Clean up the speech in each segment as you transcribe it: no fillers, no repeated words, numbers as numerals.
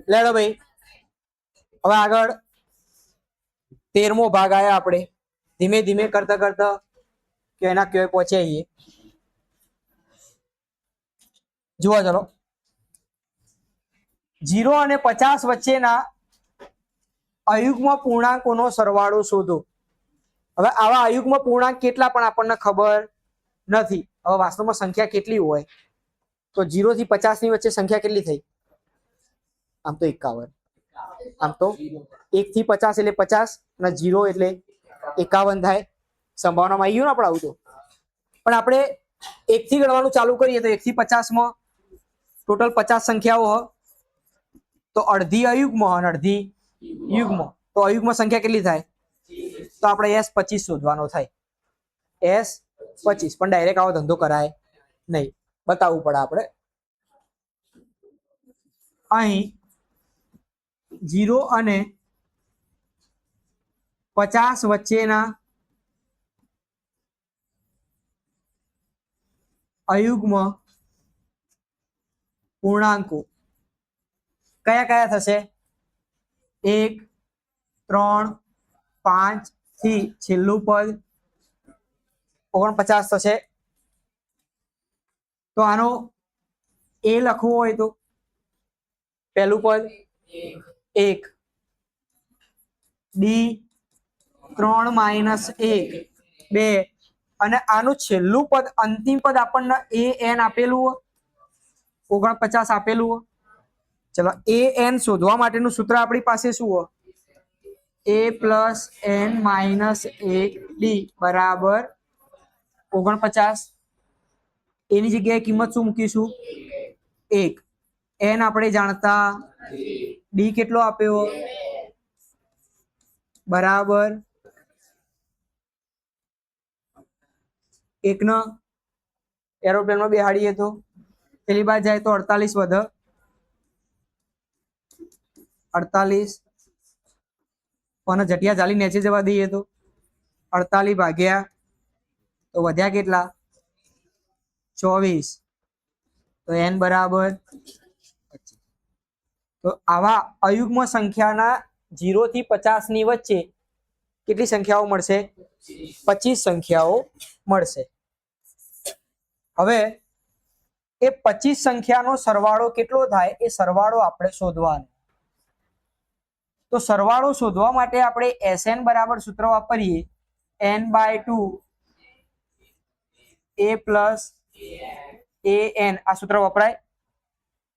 લેડો ભાઈ, હવે આગળ 13મો ભાગ આવ્યા આપણે ધીમે ધીમે કરતા કરતા કે એના ક્યાં પહોંચ્યા છીએ. જુઓ ચલો, 0 અને 50 વચ્ચેના અયુગ્મ પૂર્ણાંકોનો સરવાળો શોધો. હવે આવા અયુગ્મ પૂર્ણાંક કેટલા પણ આપણને ખબર નથી. હવે વાસ્તવમાં સંખ્યા કેટલી હોય તો 0 થી 50 ની વચ્ચે સંખ્યા કેટલી થઈ? આમ તો 51. આમ તો 1 થી 50 એટલે 50 અને 0 એટલે 51 થાય. સંભાવનામાં આવી ગયું ને આપણે આવું તો. પણ આપણે 1 થી ગણવાનું ચાલુ કરીએ તો 1 થી 50 માં ટોટલ 50 સંખ્યાઓ તો અડધી અયુગ્મ અને અડધી યુગ્મ. તો અયુગ્મ સંખ્યા કેટલી થાય? તો આપણે S25 શોધવાનો થાય. S25. પણ ડાયરેક્ટ આવો ધંધો કરાય નહીં, બતાવવું પડે આપણે. અહીં 0 અને 50 વચ્ચેના અયુગ્મ પૂર્ણાંકો કયા કયા થશે? 1, 3, 5 થી છેલ્લું પદ 49 થશે. તો આનો એ લખવું હોય તો પહેલું પદ 1, ડી 3 - 1 2, અને આનું છેલ્લું પદ અંતિમ પદ આપણને an આપેલું 49 આપેલું. ચલો an શોધવા માટેનું સૂત્ર આપણી પાસે શું હોય? a + n - 1 d બરાબર 49. એની જગ્યાએ કિંમત શું મૂકીશું? 1. n આપણે જાણતા, d કેટલો આપ્યો? બરાબર 1 નો એરોપ્લેનમાં બેહાડીએ તો પેલી બાજુ જાય તો 48 વધે. 48 અને જટિયા ચાલી નીચે જવા દઈએ તો 48 ભાગ્યા તો વધ્યા કેટલા? 24. તો n બરાબર 25. તો આવા અયુગ્મ સંખ્યાના 0 થી 50 ની વચ્ચે કેટલી સંખ્યાઓ મળશે? 25 સંખ્યાઓ મળશે. હવે એ 25 સંખ્યાનો સરવાળો કેટલો થાય એ સરવાળો આપણે શોધવાનો. તો સરવાળો શોધવા માટે આપણે Sn બરાબર સૂત્ર વાપરીએ n/2 a + an. આ સૂત્ર વપરાય.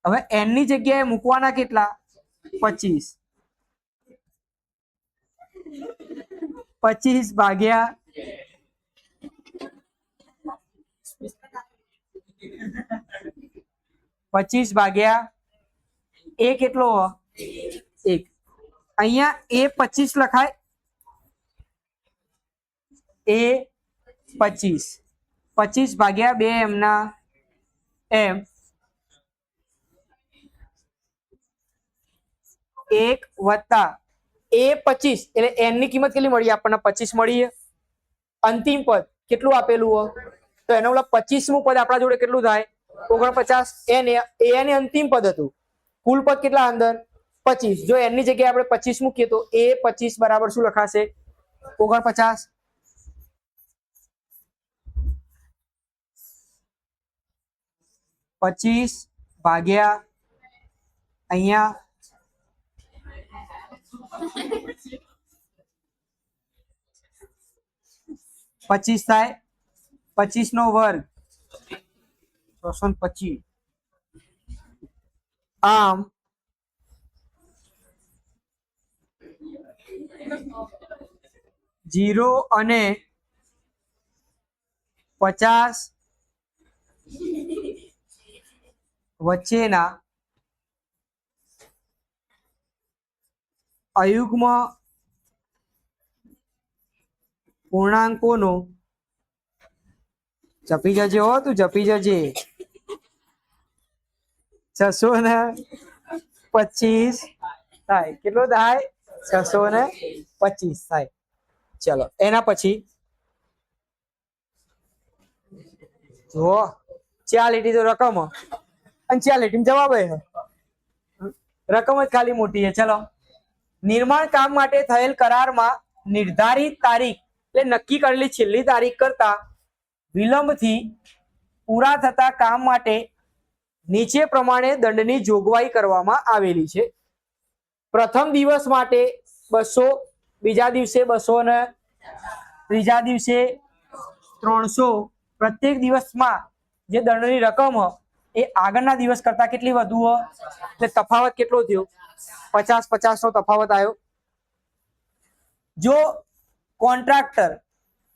હવે n ની જગ્યાએ મૂકવાના કેટલા? 25. 25 ભાગ્યા 25 ભાગ્યા a કેટલો? 1. અહીંયા a 25 લખાય. a 25 25 ભાગ્યા 2 એમના એમ 1 વત્તા a 25 એટલે n ની કિંમત કેટલી મળી આપણને? 25 મળી. અંતિમ પદ કેટલું આપેલું? તો એનો મતલબ 25મું પદ આપણા જોડે કેટલું થાય? 49. n એ અંતિમ પદ હતું. કુલ પદ કેટલા અંદર? 25. જો n ની જગ્યાએ આપણે 25 મૂકીએ તો a 25 બરાબર શું લખાશે? 49. પચીસ ભાગ્યા અહીંયા 25 થાય. 25 નો વર્ગ 325. આમ 0 અને 50 વચ્ચેના અયુગ્મ પૂર્ણાંકોનો જપી જજે હો, તું જપી જજે. 625 થાય. કેટલો થાય? 625 થાય. ચલો એના પછી જુઓ 4 લીટી તો રકમ અને 4 લીટી જવાબ. રકમ જ ખાલી મોટી છે. ચલો, નિર્માણ કામ માટે થયેલ કરારમાં નિર્ધારિત તારીખ એટલે નક્કી કરેલી છેલ્લી તારીખ કરતા વિલંબથી પૂરા થતા કામ માટે નીચે પ્રમાણે દંડની જોગવાઈ કરવામાં આવેલી છે. પ્રથમ દિવસ માટે 200, બીજા દિવસે 200 ને ત્રીજા દિવસે 300. પ્રત્યેક દિવસમાં જે દંડની રકમ એ આગળના દિવસ કરતા કેટલી વધુ હોય, એટલે તફાવત કેટલો થયો? 50-50 નો તફાવત આવ્યો. જો કોન્ટ્રાક્ટર,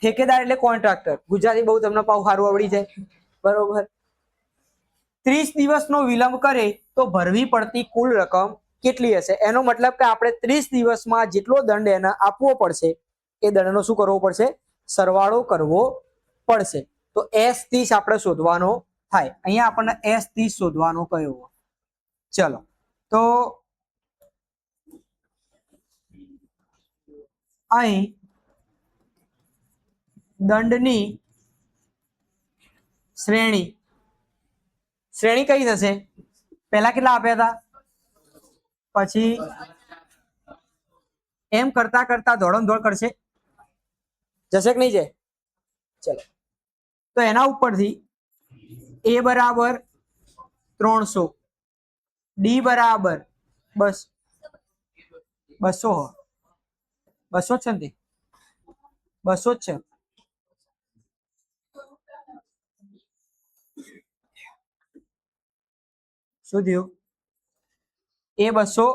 ઠેકેદાર એટલે કોન્ટ્રાક્ટર, ગુજરાતી બહુ તમને પાવ સારું આવડી જાય, બરોબર, 30 દિવસનો વિલંબ કરે તો ભરવી પડતી કુલ રકમ કેટલી હશે? એનો મતલબ કે આપણે 30 દિવસમાં જેટલો દંડ એને આપવો પડશે એ દંડનો શું કરવો પડશે? સરવાળો કરવો પડશે. તો S30 આપણે શોધવાનો થાય. અહીંયા આપણને S30 શોધવાનો કયો? ચલો, તો અહીં દંડની શ્રેણી કઈ થશે? પહેલા કેટલા આપ્યા હતા, પછી એમ કરતા કરતા દોડમ-દોડ કરશે, જશે કે નહીં જાય? ચલો, તો એના ઉપરથી A બરાબર 300, D બરાબર 200 200 જ છે ને? 200 જ છે. શું થયું? A 200,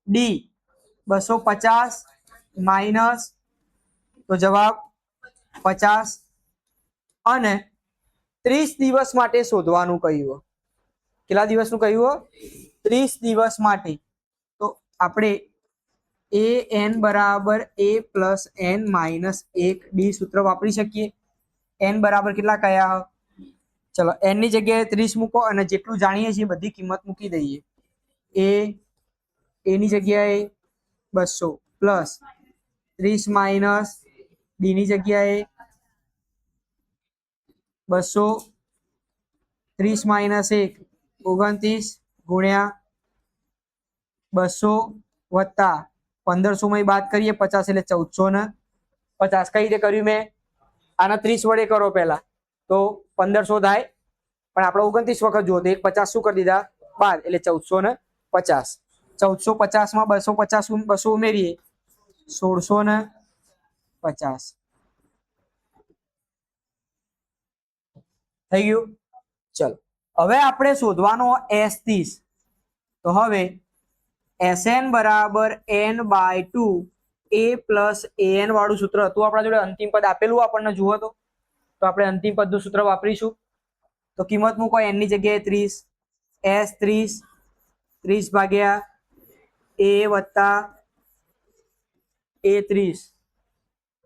D 250 માઇનસ, તો જવાબ 50. અને 30 દિવસ માટે શોધવાનું કહ્યું. કેટલા દિવસનું કહ્યું? 30 દિવસ માટે. તો આપણે an બરાબર a plus n minus 1 d સૂત્ર વાપરી શકીએ. n બરાબર કેટલા કયા? ચલો, n ની જગ્યાએ 30 મૂકો અને જેટલું જાણીએ છીએ બધી કિંમત મૂકી દઈએ. a ની જગ્યાએ 200 પ્લસ 30 માઇનસ d ની જગ્યાએ 200, 30 માઇનસ 1 29 ગુણ્યા 200 વત્તા 1500 માં બાદ કરીએ 50 એટલે 1450. કઈ રીતે કર્યું મેં? આના 30 વડે કરો પહેલા તો 1500 થાય, પણ આપણે 29 વખત જુઓ તો 150 શું કરી દીધા? બાદ, એટલે 1450. 1450 માં 250 200 ઉમેરીએ 1650 થઈ ગયું. ચલો, હવે આપણે શોધવાનો S30. તો હવે Sn બરાબર n/2 a પ્લસ an વાળું સૂત્ર હતું આપણા જોડે, અંતિમ પદ આપેલું આપણને જુઓ તો આપણે અંતિમ પદનું સૂત્ર વાપરીશું. તો કિંમત મૂકો, n ની જગ્યાએ 30, S30 30 ભાગ્યા a વત્તા a30,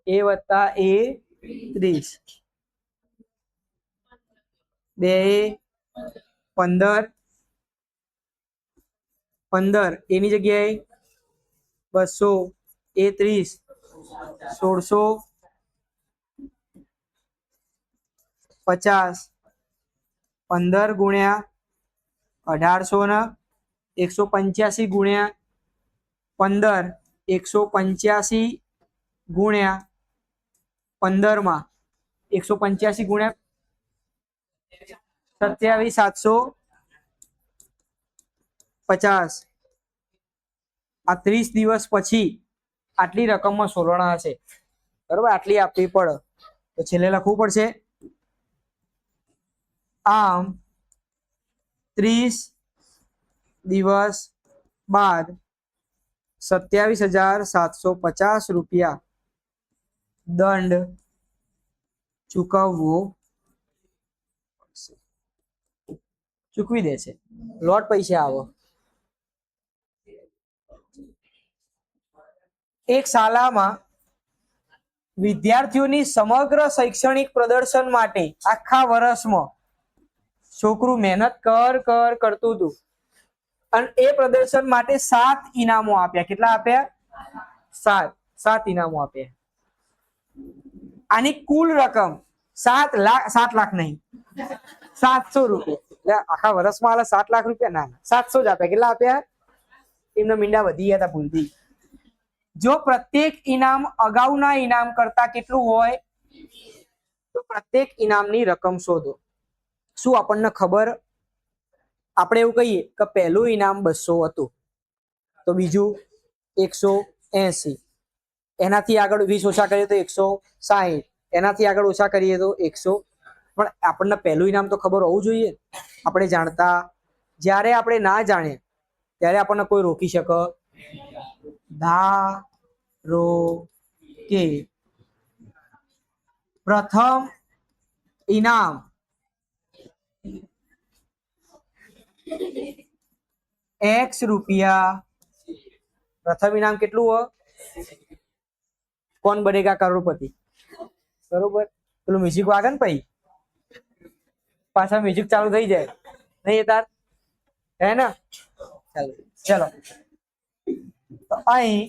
a વત્તા a30, 2 15 15, a ની જગ્યાએ 200, a30 1650, 15 ગુણ્યા 1800 ને 185 ગુણ્યા 15, 185 ગુણ્યા 15 માં 185 ગુણ્યા 27750. આ 30 દિવસ પછી આટલી રકમમાં સોલણા હશે, બરોબર, આટલી આપવી પડે તો છેલ્લે લખવું પડશે. આમ 30 દિવસ બાદ 27,750 રૂપિયા દંડ ચૂકવવો ચૂકવી દે છે. લોટ પૈસા આવો. એક શાળામાં વિદ્યાર્થીઓની સમગ્ર શૈક્ષણિક પ્રદર્શન માટે આખા વર્ષમાં છોકરું મહેનત કરતું હતું અને એ પ્રદર્શન માટે 7 ઇનામો આપ્યા. કેટલા આપ્યા? 7 ઇનામો આપ્યા. આની કુલ રકમ 7 લાખ નહીં, 700 રૂપિયા. એટલે આખા વર્ષમાં 7 લાખ રૂપિયા ના, 700 જ આપ્યા. કેટલા આપ્યા? એમના મીંડા વધી ગયા હતા ભૂલથી. જો પ્રત્યેક ઇનામ અગાઉના ઇનામ કરતા કેટલું હોય તો પ્રત્યેક ઇનામની રકમ શોધો. શું આપણને ખબર? આપણે એવું કહીએ કે પહેલું ઇનામ 200 હતું તો બીજું 180, એનાથી આગળ 20 ઓછા કરીએ તો 160, એનાથી આગળ ઓછા કરીએ તો 100. પણ આપણને પહેલું ઇનામ તો ખબર હોવું જોઈએ. આપણે જાણતા, જ્યારે આપણે ના જાણીએ ત્યારે આપણને કોઈ રોકી શકે. ધારો કે પ્રથમ ઇનામ x રૂપિયા. પ્રથમ ઇનામ કેટલું હોય? કોણ બનેગા કરોડપતિ? બરોબર. પેલું મ્યુઝિક વાગે ને પછી પાછા મ્યુઝિક ચાલુ થઈ જાય નહીં તાર, હે ને? ચલો તો અહીં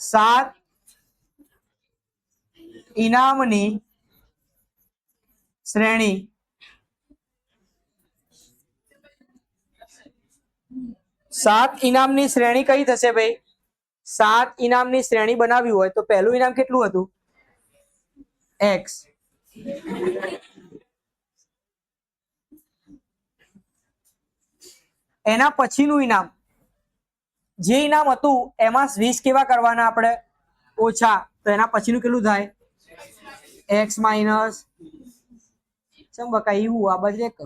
7 ઇનામની શ્રેણી 7 ઇનામની શ્રેણી કઈ થશે ભાઈ? 7 ઇનામની શ્રેણી બનાવી હોય તો પહેલું ઇનામ કેટલું હતું? x. એના પછીનું ઇનામ, જે ઇનામ હતું એમાં 20 કેવા કરવાના આપણે? ઓછા. તો એના પછીનું કેટલું થાય? x માઇનસ ચમ બકા એવું આ બાજુ એક.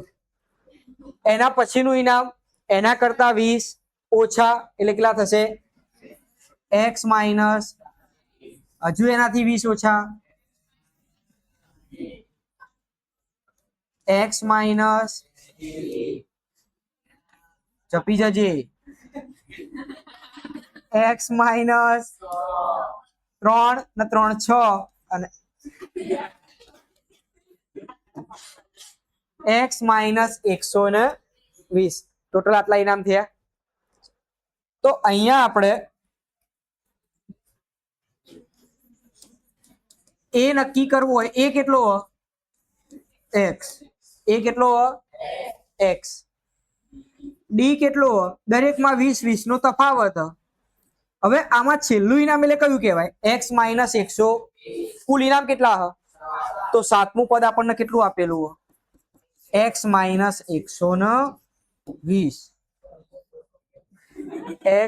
એના પછીનું ઇનામ એના કરતા 20 ઓછા એટલે કેટલા થશે? x માઇનસ હજુ એનાથી 20 ઓછા x માઇનસ જપી જજે x માઇનસ 3 ને 3 6 અને x માઇનસ 120. ટોટલ આટલા ઇનામ થયા. તો અહીંયા આપણે એ નક્કી કરવું હોય એ કેટલો x, એ કેટલો x, ડી કેટલો દરેકમાં 20 નો તફાવત. હવે આમાં છેલ્લું ઇનામ એટલે કયું કહેવાય? x minus 100. કુલ ઇનામ કેટલા હ? તો 7મું પદ આપણને કેટલું આપેલું? x minus 120.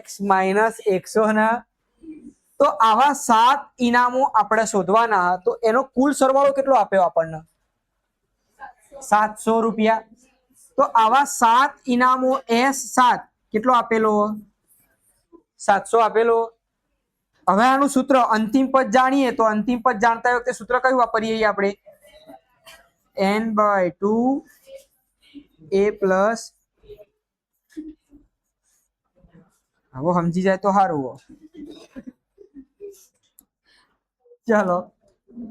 x minus 100. તો આવા 7 ઇનામો આપણે શોધવાના. તો એનો કુલ સરવાળો કેટલો આપ્યો આપણને? 700 રૂપિયા. તો આવા 7 ઇનામો S7 કેટલો આપેલો? 700 આપેલો. હવે આનું સૂત્ર અંતિમ પદ જાણીએ તો અંતિમ પદ જાણતા વખતે સૂત્ર કયું વાપરીએ આપણે? n/2 a plus. હવે સમજી જાય તો સારું. ચલો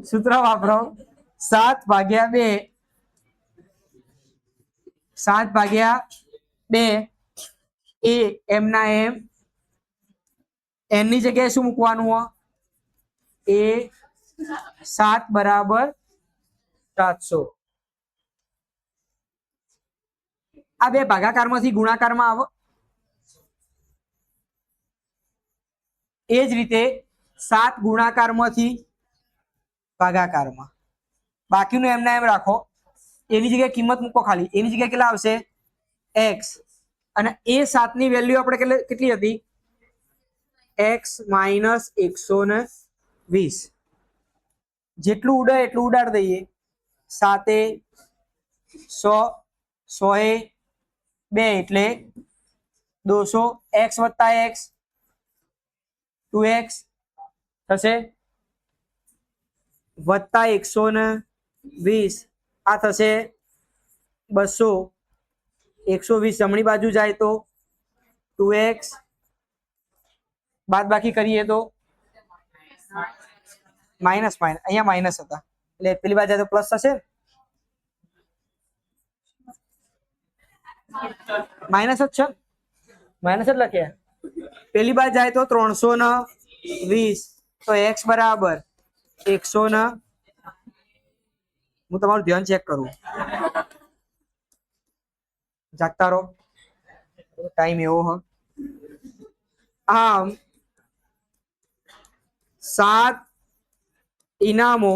સૂત્ર વાપરો. 7/2 એ એમ ના એમ. n ની જગ્યાએ શું મૂકવાનું? એ 7 બરાબર 700. આ બે ભાગાકારમાંથી ગુણાકારમાં આવો. એ જ રીતે 7 ગુણાકારમાંથી ભાગાકારમાં. બાકીનું એમના એમ રાખો. એની જગ્યાએ કિંમત મૂકો ખાલી. એની જગ્યાએ કેટલા આવશે? x. અને એ 7 ની વેલ્યુ આપણે કેટલી હતી? x minus 120. જેટલું ઉડે એટલું ઉડાડી દઈએ. 7 100, 100 2 એટલે 200. x વત્તા x 2x થશે વત્તા 120 આ થશે 200. 120 જમણી બાજુ જાય તો 2x, બાદ બાકી કરીએ તો માઇનસ. અહીંયા માઇનસ હતા એટલે પેલી બાજુ જાય તો પ્લસ થશે. માઇનસ જ છે, માઇનસ જ લખ્યા. પેલી બાજુ જાય તો 320 તો x બરાબર 100. હું તમારું ધ્યાન ચેક કરું. જાગતા રહો. ટાઈમ એવો હ આમ 7 ઇનામો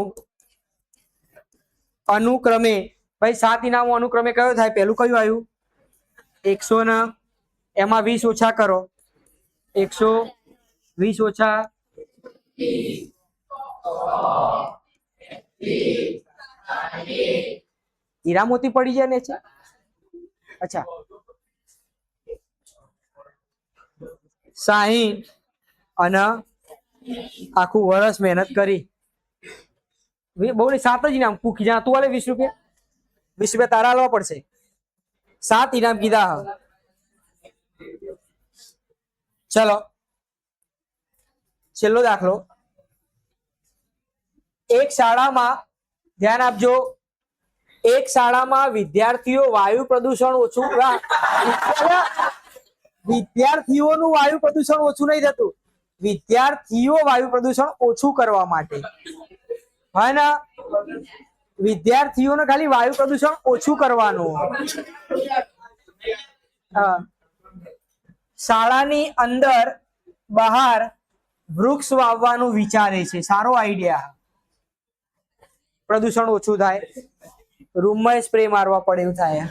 અનુક્રમે ભાઈ 7 ઇનામો અનુક્રમે કયો થાય? પહેલું કયું આવ્યું? 100 ને એમાં 20 ઓછા કરો, 120 ઓછા હીરા મોતી પડી જાય ને છે. અચ્છા 60 અને આખું વર્ષ મહેનત કરી બહુ ને 7 જ ઇનામ પૂકી જા તું વાલે 20 રૂપિયા 20 રૂપિયા તારા આલવા પડશે. 7 ઇનામ કીધા. ચલો છેલ્લો દાખલો. એક શાળામાં ધ્યાન આપજો, એક શાળામાં વિદ્યાર્થીઓ વાયુ પ્રદૂષણ ઓછું વિદ્યાર્થીઓનું વાયુ પ્રદૂષણ ઓછું નહીં થતું, વિદ્યાર્થીઓ વાયુ પ્રદૂષણ ઓછું કરવા માટે હે ને વિદ્યાર્થીઓને ખાલી વાયુ પ્રદૂષણ ઓછું કરવાનું. શાળાની અંદર બહાર વૃક્ષ વાવવાનું વિચારે છે. સારો આઈડિયા. પ્રદૂષણ ઓછું થાય, રૂમમાં સ્પ્રે મારવા પડે એવું થાય.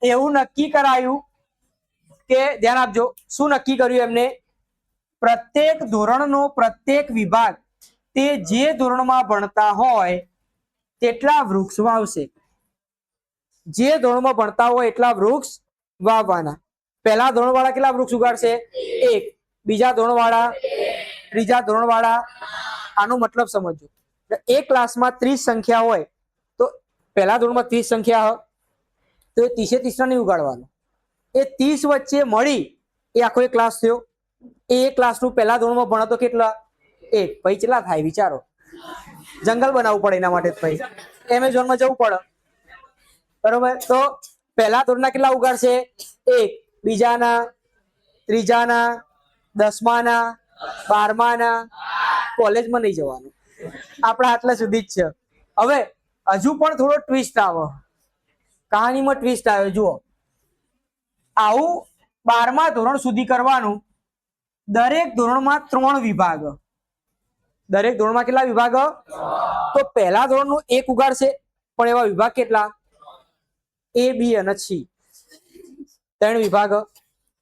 એવું નક્કી કરાયું કે ધ્યાન આપજો શું નક્કી કર્યું એમને? પ્રત્યેક ધોરણનો પ્રત્યેક વિભાગ તે જે ધોરણમાં ભણતા હોય તેટલા વૃક્ષ વાવશે. જે ધોરણમાં ભણતા હોય એટલા વૃક્ષ વાવવાના. પહેલા ધોરણવાળા કેટલા વૃક્ષ ઉગાડશે? 1. બીજા ધોરણવાળા, ત્રીજા ધોરણવાળા. આનો મતલબ સમજો. એક ક્લાસમાં 30 સંખ્યા હોય તો પહેલા ધોરણમાં 30 સંખ્યા હોય તો એ 30 નહીં ઉગાડવાનો. એ 30 વચ્ચે મળી એ આખો એક ક્લાસ થયો. એ ક્લાસનું પહેલા ધોરણમાં ભણતો કેટલા? 1. પછી કેટલા થાય વિચારો? જંગલ બનાવવું પડે એના માટે. પછી એમેઝોનમાં જવું પડે બરોબર. તો પહેલા ધોરણના કેટલા ઉગાડશે? 1. બીજાના, ત્રીજાના, 10માના, 12માના. કોલેજમાં નહીં જવાનું, આપણા આટલા સુધી જ છે. હવે હજુ પણ થોડો ટ્વિસ્ટ આવે કહાનીમાં. ટ્વિસ્ટ આવે જુઓ. આવું 12મા ધોરણ સુધી કરવાનું. દરેક ધોરણમાં 3 વિભાગ. દરેક ધોરણમાં કેટલા વિભાગ? તો પહેલા ધોરણનું 1 ઉગાડશે પણ એવા વિભાગ કેટલા? A, B અને C. 3 વિભાગ.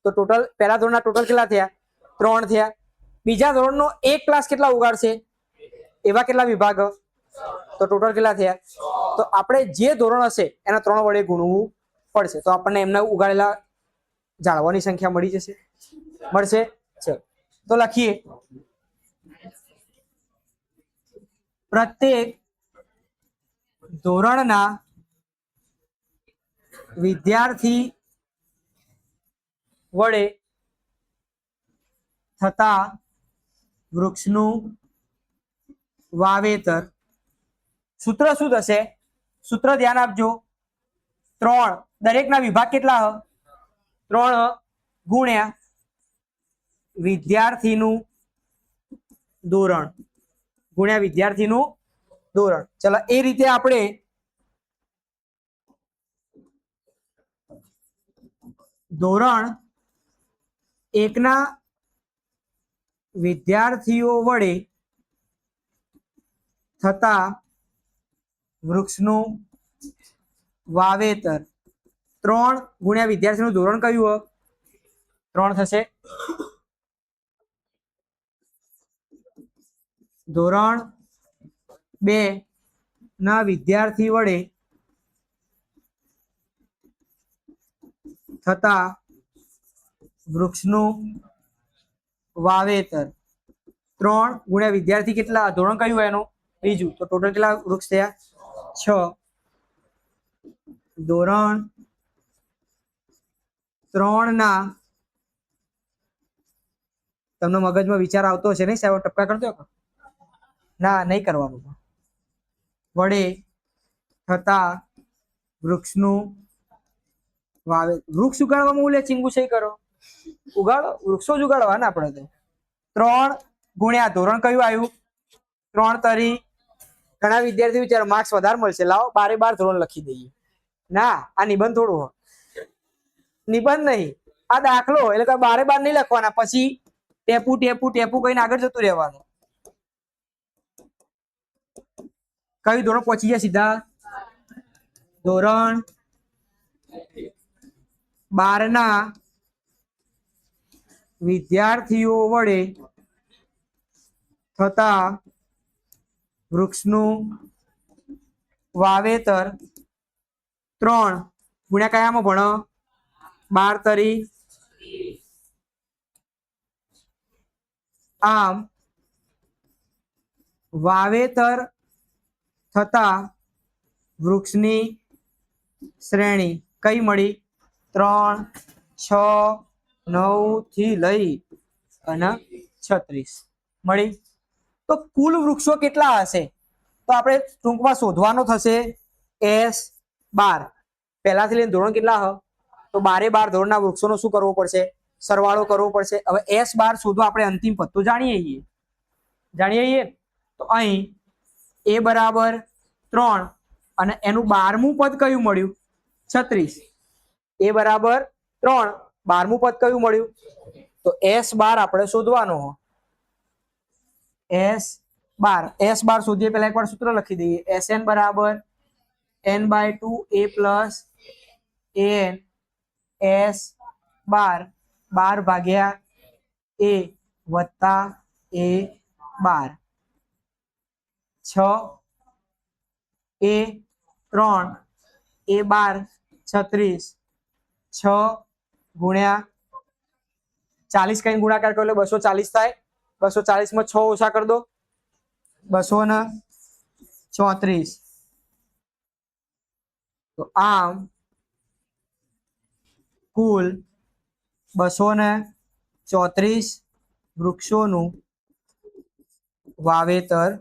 તો ટોટલ પહેલા ધોરણના ટોટલ કેટલા થયા? 3 થયા. બીજા ધોરણનો 1 ક્લાસ કેટલા ઉગાડશે? એવા કેટલા વિભાગ? તો ટોટલ કેટલા થયા? તો આપણે જે ધોરણ હશે એના 3 વડે ગુણવું પડશે તો આપણને એમના ઉગાડેલા ઝાડવાની સંખ્યા મળી જશે. મળશે. ચલો તો લખીએ. પ્રત્યેક ધોરણના વિદ્યાર્થી વડે થતા વૃક્ષનું વાવેતર. સૂત્ર શું થશે? સૂત્ર ધ્યાન આપજો. 3 દરેકના વિભાગ કેટલા હ? 3 ગુણ્યા વિદ્યાર્થીનું ધોરણ ગુણ્યા વિદ્યાર્થીનું ધોરણ. ચલો એ રીતે આપણે ધોરણ 1ના વિદ્યાર્થીઓ વડે થતા વૃક્ષનું વાવેતર. 3 ગુણ્યા વિદ્યાર્થીનું ધોરણ કયું? 3 થશે. ધોરણ 2 ના વિદ્યાર્થી વડે થતા વૃક્ષનું વાવેતર. 3 ગુણ્યા વિદ્યાર્થી કેટલા? ધોરણ કયું એનું? બીજું. તો ટોટલ કેટલા વૃક્ષ થયા? 6. ધોરણ 3ના તમને મગજમાં વિચાર આવતો હશે નહીં સાહેબ? ટપકા કરતો ના નહીં કરવાનું. વડે થતા વૃક્ષનું વાવે. વૃક્ષ ઉગાડવામાં બોલે ચીંગુ છે કરો ઉગાડો. વૃક્ષો જ ઉગાડવા ને આપણે તો. 3 ગુણ્યા ધોરણ કયું આવ્યું? 3 તરી. ઘણા વિદ્યાર્થી વિચારો માર્ક્સ વધારે મળશે, લાવો 12 ધોરણ લખી દઈએ. ના, આ નિબંધ થોડું નિબંધ નહીં. આ દાખલો એટલે કે બારે બાર નહીં લખવાના, પછી ટેપુ ટેપુ ટેપુ કહીને આગળ જતું રહેવાનું. કયું ધોરણ પહોંચી ગયા સીધા? ધોરણ 12 વિદ્યાર્થીઓ વડે થતા વૃક્ષનું વાવેતર 3 ગુણ્યા કયામાં ભણો? 12 તરી. આમ વાવેતર થતા વૃક્ષની શ્રેણી કઈ મળી? 3, 6, 9 થી લઈ અને 36 મળી. તો કુલ વૃક્ષો કેટલા હશે? તો આપણે ટૂંકમાં શોધવાનો થશે S12. પહેલાથી લઈને ધોરણ કેટલા હ? તો 12 ધોરણના વૃક્ષોનો શું કરવો પડશે? સરવાળો કરવો પડશે. હવે S12 શોધવા આપણે અંતિમ પદ તો જાણીએ તો અહીં A બરાબર 3 અને એનું 12મું પદ કયું મળ્યું? 36. A બરાબર 3, 12મું પદ કયું મળ્યું? તો S12 આપણે શોધવાનો. S12 શોધીએ પહેલા એકવાર સૂત્ર લખી દઈએ. Sn બરાબર n/2 A plus an S12 12 ભાગ્યા A વત્તા A12 6 A3 A12 36 6 ગુણ્યા 40 કઈ ગુણાકાર કરો એટલે 240 થાય. 240 માં 6 ઓછા કરી દો, 234. તો આમ કુલ 234 વૃક્ષોનું વાવેતર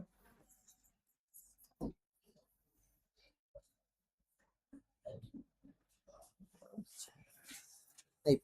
નહીં.